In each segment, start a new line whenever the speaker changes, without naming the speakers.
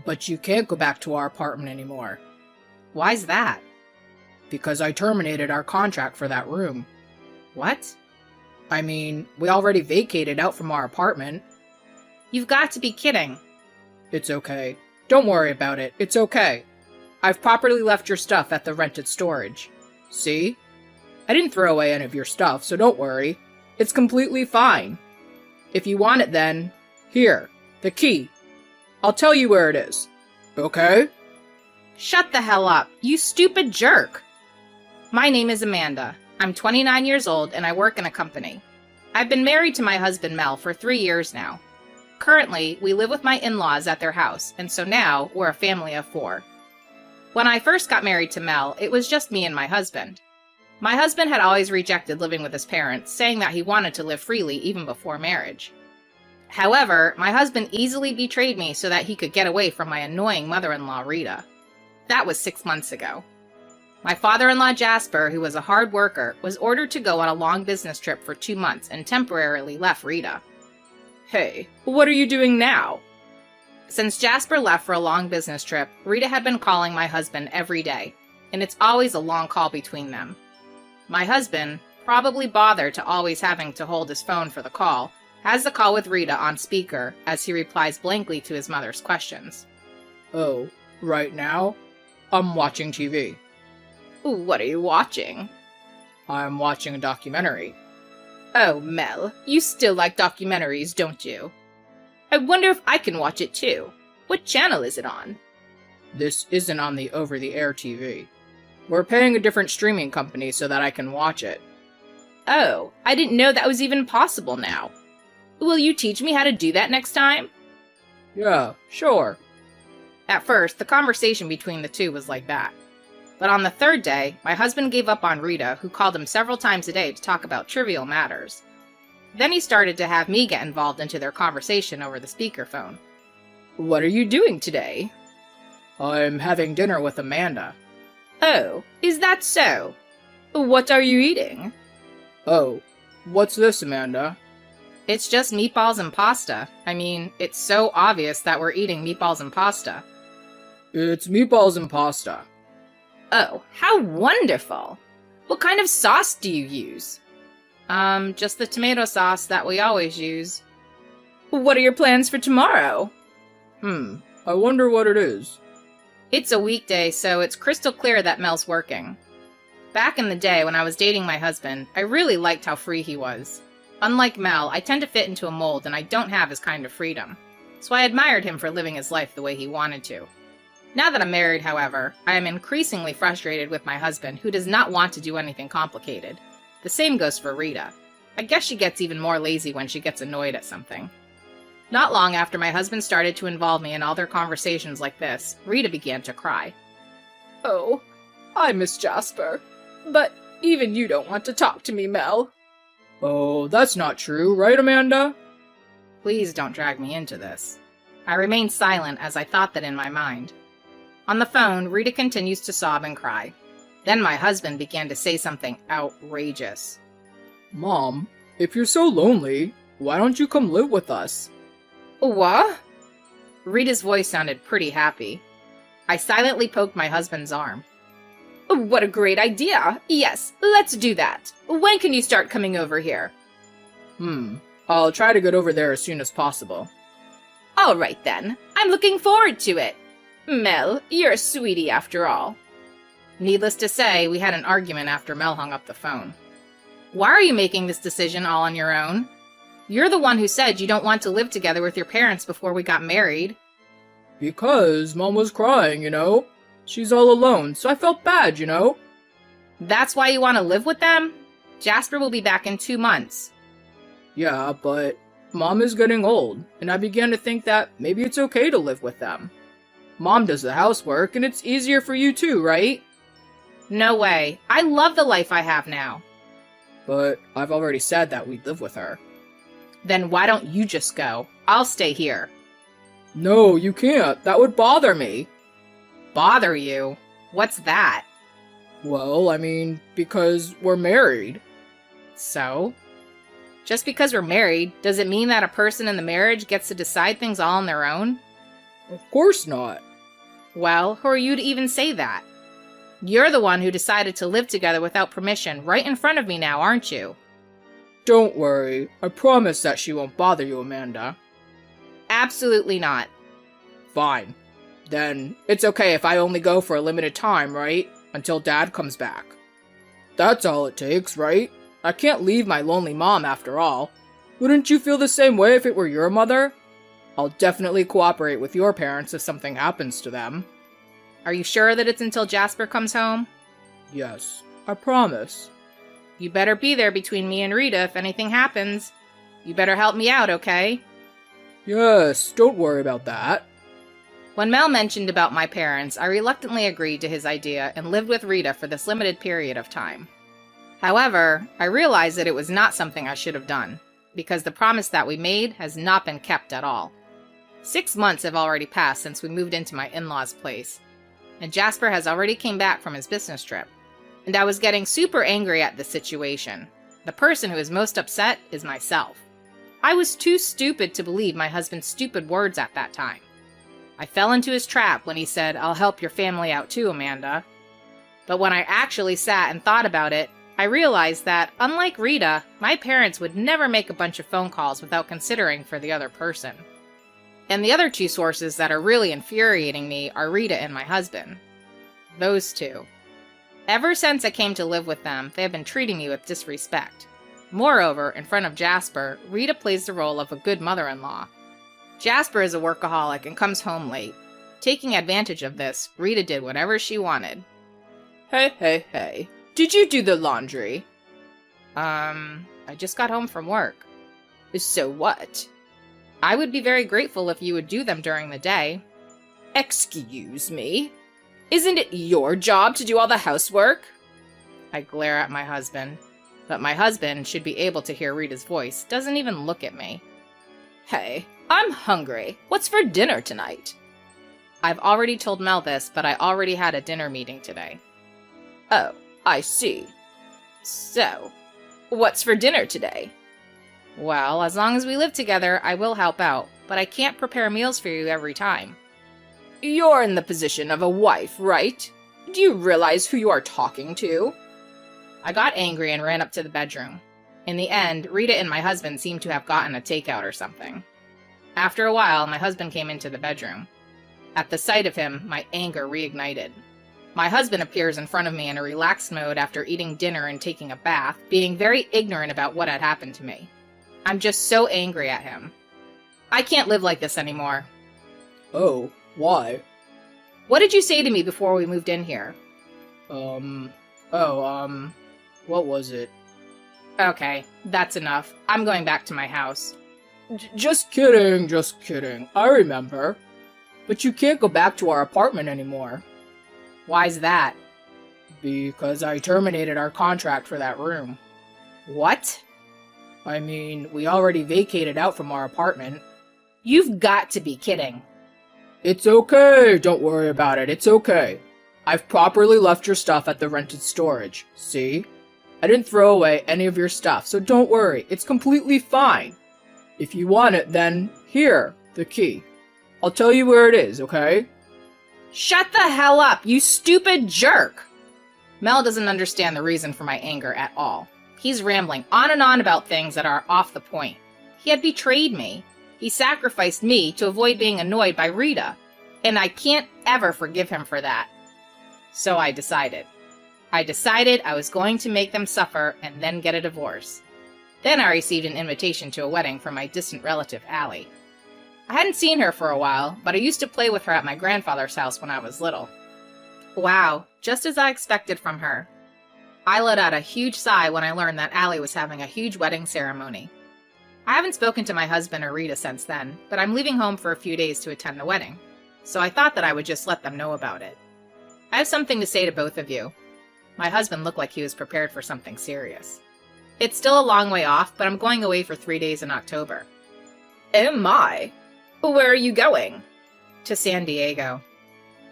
But you can't go back to our apartment anymore.
Why's that?
Because I terminated our contract for that room.
What?
I mean, we already vacated out from our apartment.
You've got to be kidding.
It's okay. Don't worry about it. It's okay. I've properly left your stuff at the rented storage. See? I didn't throw away any of your stuff, so don't worry. It's completely fine. If you want it then, here, the key. I'll tell you where it is. Okay?
Shut the hell up, you stupid jerk! My name is Amanda. I'm 29 years old and I work in a company. I've been married to my husband Mel for 3 years now. Currently, we live with my in-laws at their house, and so now we're a family of 4. When I first got married to Mel, it was just me and my husband. My husband had always rejected living with his parents, saying that he wanted to live freely even before marriage. However, my husband easily betrayed me so that he could get away from my annoying mother-in-law, Rita. That was 6 months ago. My father-in-law, Jasper, who was a hard worker, was ordered to go on a long business trip for 2 months and temporarily left Rita.
Hey, what are you doing now?
Since Jasper left for a long business trip, Rita had been calling my husband every day, and it's always a long call between them. My husband, probably bothered to always having to hold his phone for the call, has the call with Rita on speaker as he replies blankly to his mother's questions.
Oh, right now? I'm watching TV.
What are you watching?
I'm watching a documentary.
Oh, Mel, you still like documentaries, don't you? I wonder if I can watch it too. What channel is it on?
This isn't on the over-the-air TV. We're paying a different streaming company so that I can watch it.
Oh, I didn't know that was even possible now. Will you teach me how to do that next time?
Yeah, sure.
At first, the conversation between the two was like that. But on the 3rd day, my husband gave up on Rita, who called him several times a day to talk about trivial matters. Then he started to have me get involved into their conversation over the speakerphone.
What are you doing today? I'm having dinner with Amanda.
Oh, is that so? What are you eating?
Oh, what's this, Amanda?
It's just meatballs and pasta. I mean, it's so obvious that we're eating meatballs and pasta.
It's meatballs and pasta.
Oh, how wonderful! What kind of sauce do you use? Just the tomato sauce that we always use. What are your plans for tomorrow?
I wonder what it is.
It's a weekday, so it's crystal clear that Mel's working. Back in the day when I was dating my husband, I really liked how free he was. Unlike Mel, I tend to fit into a mold and I don't have his kind of freedom. So I admired him for living his life the way he wanted to. Now that I'm married, however, I am increasingly frustrated with my husband, who does not want to do anything complicated. The same goes for Rita. I guess she gets even more lazy when she gets annoyed at something. Not long after my husband started to involve me in all their conversations like this, Rita began to cry.
Oh, I miss Jasper. But even you don't want to talk to me, Mel. Oh, that's not true, right, Amanda?
Please don't drag me into this. I remained silent as I thought that in my mind. On the phone, Rita continues to sob and cry. Then my husband began to say something outrageous.
Mom, if you're so lonely, why don't you come live with us?
What? Rita's voice sounded pretty happy. I silently poked my husband's arm. What a great idea! Yes, let's do that. When can you start coming over here?
I'll try to get over there as soon as possible.
All right then. I'm looking forward to it. Mel, you're a sweetie after all. Needless to say, we had an argument after Mel hung up the phone. Why are you making this decision all on your own? You're the one who said you don't want to live together with your parents before we got married.
Because Mom was crying, you know? She's all alone, so I felt bad, you know?
That's why you want to live with them? Jasper will be back in 2 months.
Yeah, but Mom is getting old, and I began to think that maybe it's okay to live with them. Mom does the housework, and it's easier for you too, right?
No way. I love the life I have now.
But I've already said that we'd live with her.
Then why don't you just go? I'll stay here.
No, you can't. That would bother me.
Bother you? What's that?
Well, I mean, because we're married.
So? Just because we're married, does it mean that a person in the marriage gets to decide things all on their own?
Of course not.
Well, who are you to even say that? You're the one who decided to live together without permission right in front of me now, aren't you?
Don't worry. I promise that she won't bother you, Amanda.
Absolutely not.
Fine. Then it's okay if I only go for a limited time, right? Until Dad comes back. That's all it takes, right? I can't leave my lonely mom after all. Wouldn't you feel the same way if it were your mother? I'll definitely cooperate with your parents if something happens to them.
Are you sure that it's until Jasper comes home?
Yes, I promise.
You better be there between me and Rita if anything happens. You better help me out, okay?
Yes, don't worry about that.
When Mel mentioned about my parents, I reluctantly agreed to his idea and lived with Rita for this limited period of time. However, I realized that it was not something I should have done, because the promise that we made has not been kept at all. 6 months have already passed since we moved into my in-laws' place, and Jasper has already came back from his business trip, and I was getting super angry at the situation. The person who is most upset is myself. I was too stupid to believe my husband's stupid words at that time. I fell into his trap when he said, "I'll help your family out too, Amanda." But when I actually sat and thought about it, I realized that, unlike Rita, my parents would never make a bunch of phone calls without considering for the other person. And the other two sources that are really infuriating me are Rita and my husband. Those two. Ever since I came to live with them, they have been treating me with disrespect. Moreover, in front of Jasper, Rita plays the role of a good mother-in-law. Jasper is a workaholic and comes home late. Taking advantage of this, Rita did whatever she wanted.
Hey. Did you do the laundry?
I just got home from work.
So what?
I would be very grateful if you would do them during the day.
Excuse me? Isn't it your job to do all the housework?
I glare at my husband, but my husband should be able to hear Rita's voice, doesn't even look at me.
Hey, I'm hungry. What's for dinner tonight?
I've already told Mel this, but I already had a dinner meeting today.
Oh, I see. So, what's for dinner today?
Well, as long as we live together, I will help out, but I can't prepare meals for you every time.
You're in the position of a wife, right? Do you realize who you are talking to?
I got angry and ran up to the bedroom. In the end, Rita and my husband seemed to have gotten a takeout or something. After a while, my husband came into the bedroom. At the sight of him, my anger reignited. My husband appears in front of me in a relaxed mode after eating dinner and taking a bath, being very ignorant about what had happened to me. I'm just so angry at him. I can't live like this anymore.
Oh, why?
What did you say to me before we moved in here?
What was it?
Okay, that's enough. I'm going back to my house.
Just kidding. I remember. But you can't go back to our apartment anymore.
Why's that?
Because I terminated our contract for that room.
What?
I mean, we already vacated out from our apartment.
You've got to be kidding.
It's okay, don't worry about it, it's okay. I've properly left your stuff at the rented storage, see? I didn't throw away any of your stuff, so don't worry, it's completely fine. If you want it, then here, the key. I'll tell you where it is, okay?
Shut the hell up, you stupid jerk! Mel doesn't understand the reason for my anger at all. He's rambling on and on about things that are off the point. He had betrayed me. He sacrificed me to avoid being annoyed by Rita, and I can't ever forgive him for that. So I decided I was going to make them suffer and then get a divorce. Then I received an invitation to a wedding from my distant relative, Allie. I hadn't seen her for a while, but I used to play with her at my grandfather's house when I was little. Wow, just as I expected from her. I let out a huge sigh when I learned that Allie was having a huge wedding ceremony. I haven't spoken to my husband or Rita since then, but I'm leaving home for a few days to attend the wedding, so I thought that I would just let them know about it. I have something to say to both of you. My husband looked like he was prepared for something serious. It's still a long way off, but I'm going away for 3 days in October.
Oh my! Where are you going?
To San Diego.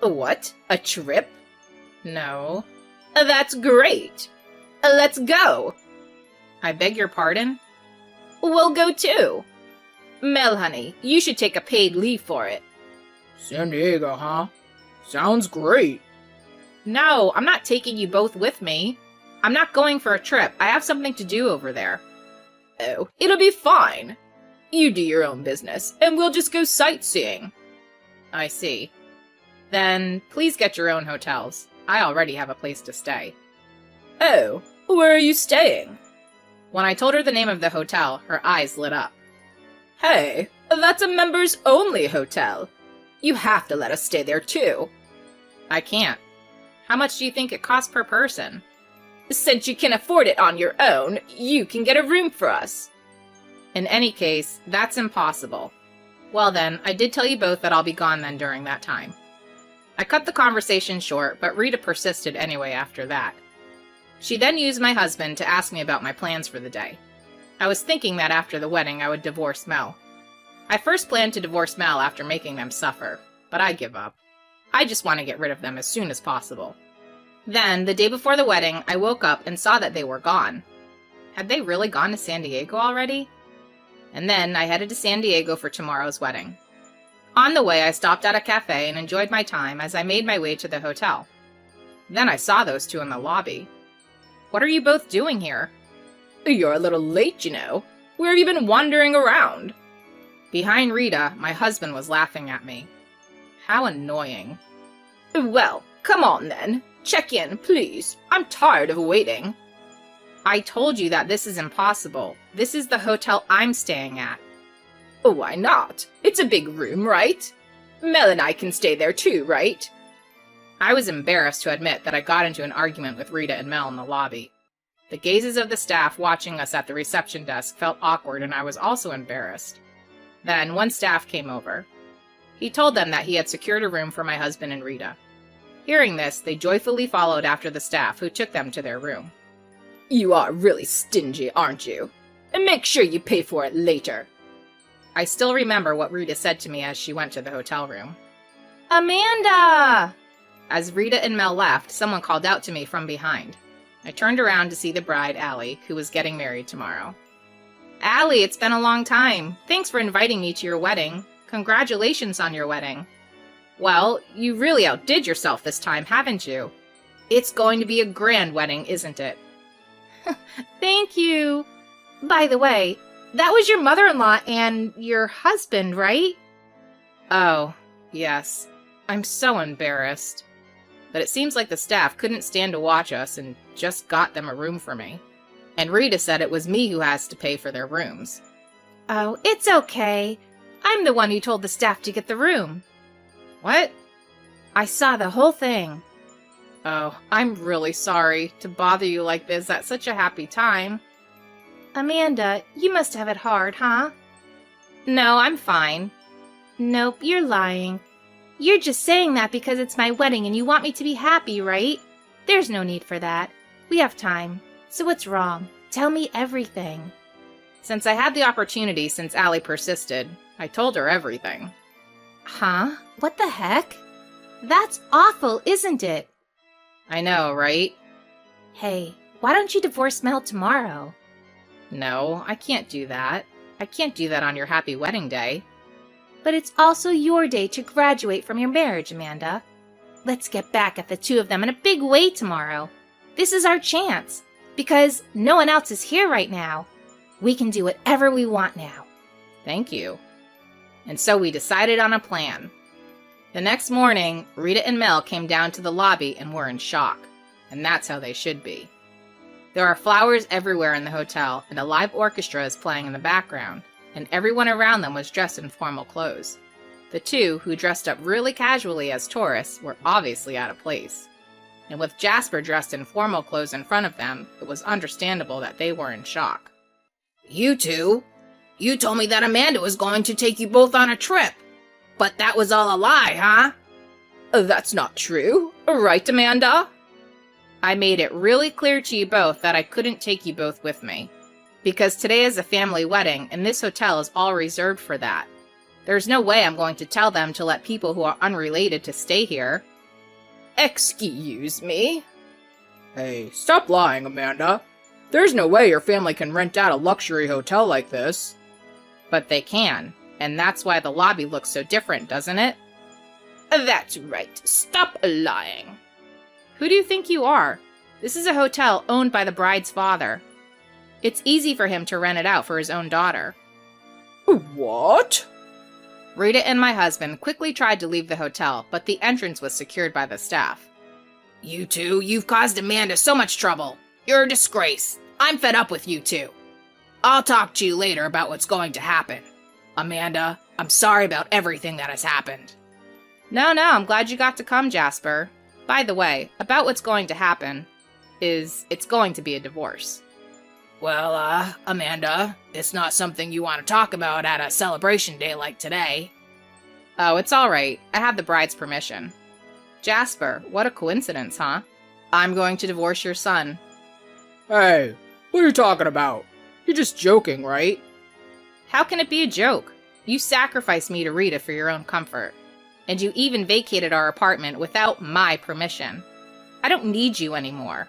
What? A trip?
No.
That's great! Let's go!
I beg your pardon?
We'll go too. Mel, honey, you should take a paid leave for it. San Diego, huh? Sounds great.
No, I'm not taking you both with me. I'm not going for a trip. I have something to do over there. Oh, it'll be fine. You do your own business, and we'll just go sightseeing. I see. Then please get your own hotels. I already have a place to stay. Oh, where are you staying? When I told her the name of the hotel, her eyes lit up. Hey, that's a members-only hotel. You have to let us stay there, too. I can't. How much do you think it costs per person? Since you can afford it on your own, you can get a room for us. In any case, that's impossible. Well then, I did tell you both that I'll be gone then during that time. I cut the conversation short, but Rita persisted anyway after that. She then used my husband to ask me about my plans for the day. I was thinking that after the wedding I would divorce Mel. I first planned to divorce Mel after making them suffer, but I give up. I just want to get rid of them as soon as possible. Then, the day before the wedding, I woke up and saw that they were gone. Had they really gone to San Diego already? And then I headed to San Diego for tomorrow's wedding. On the way, I stopped at a cafe and enjoyed my time as I made my way to the hotel. Then I saw those two in the lobby. What are you both doing here? You're a little late, you know. Where have you been wandering around? Behind Rita, my husband was laughing at me. How annoying. Well, come on then. Check in, please. I'm tired of waiting. I told you that this is impossible. This is the hotel I'm staying at. Why not? It's a big room, right? Mel and I can stay there too, right? I was embarrassed to admit that I got into an argument with Rita and Mel in the lobby. The gazes of the staff watching us at the reception desk felt awkward, and I was also embarrassed. Then one staff came over. He told them that he had secured a room for my husband and Rita. Hearing this, they joyfully followed after the staff, who took them to their room. You are really stingy, aren't you? And make sure you pay for it later. I still remember what Rita said to me as she went to the hotel room. Amanda! As Rita and Mel left, someone called out to me from behind. I turned around to see the bride, Allie, who was getting married tomorrow. Allie, it's been a long time. Thanks for inviting me to your wedding. Congratulations on your wedding. Well, you really outdid yourself this time, haven't you? It's going to be a grand wedding, isn't it? Thank you. By the way, that was your mother-in-law and your husband, right? Oh, yes. I'm so embarrassed. But it seems like the staff couldn't stand to watch us and just got them a room for me. And Rita said it was me who has to pay for their rooms. Oh, it's okay. I'm the one who told the staff to get the room. What? I saw the whole thing. Oh, I'm really sorry to bother you like this at such a happy time. Amanda, you must have it hard, huh? No, I'm fine. Nope, you're lying. You're just saying that because it's my wedding and you want me to be happy, right? There's no need for that. We have time. So what's wrong? Tell me everything. Since I had the opportunity since Allie persisted, I told her everything. Huh? What the heck? That's awful, isn't it? I know, right? Hey, why don't you divorce Mel tomorrow? No, I can't do that. I can't do that on your happy wedding day. But it's also your day to graduate from your marriage, Amanda. Let's get back at the two of them in a big way tomorrow. This is our chance, because no one else is here right now. We can do whatever we want now. Thank you. And so we decided on a plan. The next morning, Rita and Mel came down to the lobby and were in shock. And that's how they should be. There are flowers everywhere in the hotel, and a live orchestra is playing in the background, and everyone around them was dressed in formal clothes. The two, who dressed up really casually as tourists, were obviously out of place. And with Jasper dressed in formal clothes in front of them, it was understandable that they were in shock. You two? You told me that Amanda was going to take you both on a trip. But that was all a lie, huh? That's not true. Right, Amanda? I made it really clear to you both that I couldn't take you both with me. Because today is a family wedding, and this hotel is all reserved for that. There's no way I'm going to tell them to let people who are unrelated to stay here. Excuse me?
Hey, stop lying, Amanda. There's no way your family can rent out a luxury hotel like this.
But they can, and that's why the lobby looks so different, doesn't it? That's right. Stop lying. Who do you think you are? This is a hotel owned by the bride's father. It's easy for him to rent it out for his own daughter.
What?
Rita and my husband quickly tried to leave the hotel, but the entrance was secured by the staff. You two, you've caused Amanda so much trouble. You're a disgrace. I'm fed up with you two. I'll talk to you later about what's going to happen. Amanda, I'm sorry about everything that has happened. No, I'm glad you got to come, Jasper. By the way, about what's going to happen it's going to be a divorce. Well, Amanda, it's not something you want to talk about at a celebration day like today. Oh, it's all right. I have the bride's permission. Jasper, what a coincidence, huh? I'm going to divorce your son.
Hey, what are you talking about? You're just joking, right?
How can it be a joke? You sacrificed me to Rita for your own comfort. And you even vacated our apartment without my permission. I don't need you anymore.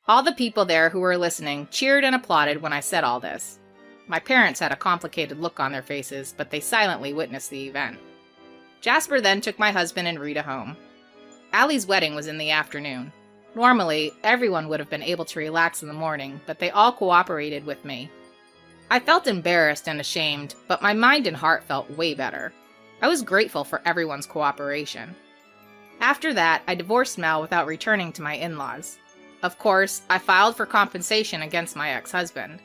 All the people there who were listening cheered and applauded when I said all this. My parents had a complicated look on their faces, but they silently witnessed the event. Jasper then took my husband and Rita home. Allie's wedding was in the afternoon. Normally, everyone would have been able to relax in the morning, but they all cooperated with me. I felt embarrassed and ashamed, but my mind and heart felt way better. I was grateful for everyone's cooperation. After that, I divorced Mel without returning to my in-laws. Of course, I filed for compensation against my ex-husband.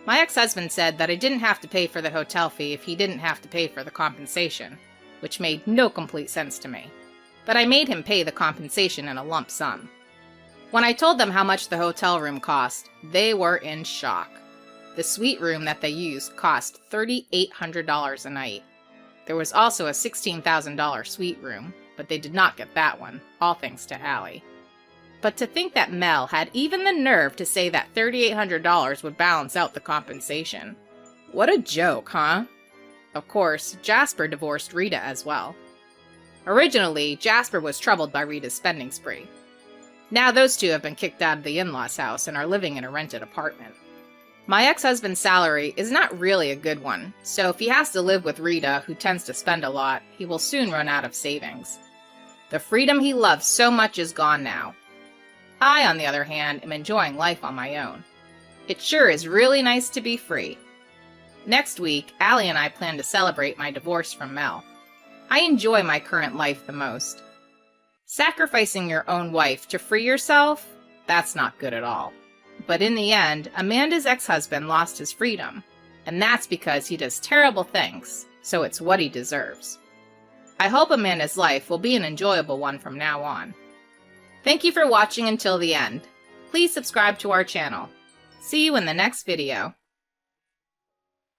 My ex-husband said that I didn't have to pay for the hotel fee if he didn't have to pay for the compensation, which made no complete sense to me. But I made him pay the compensation in a lump sum. When I told them how much the hotel room cost, they were in shock. The suite room that they used cost $3,800 a night. There was also a $16,000 suite room, but they did not get that one, all thanks to Allie. But to think that Mel had even the nerve to say that $3,800 would balance out the compensation. What a joke, huh? Of course, Jasper divorced Rita as well. Originally, Jasper was troubled by Rita's spending spree. Now those two have been kicked out of the in-laws' house and are living in a rented apartment. My ex-husband's salary is not really a good one, so if he has to live with Rita, who tends to spend a lot, he will soon run out of savings. The freedom he loves so much is gone now. I, on the other hand, am enjoying life on my own. It sure is really nice to be free. Next week, Allie and I plan to celebrate my divorce from Mel. I enjoy my current life the most. Sacrificing your own wife to free yourself? That's not good at all. But in the end, Amanda's ex-husband lost his freedom, and that's because he does terrible things, so it's what he deserves. I hope Amanda's life will be an enjoyable one from now on. Thank you for watching until the end. Please subscribe to our channel. See you in the next video.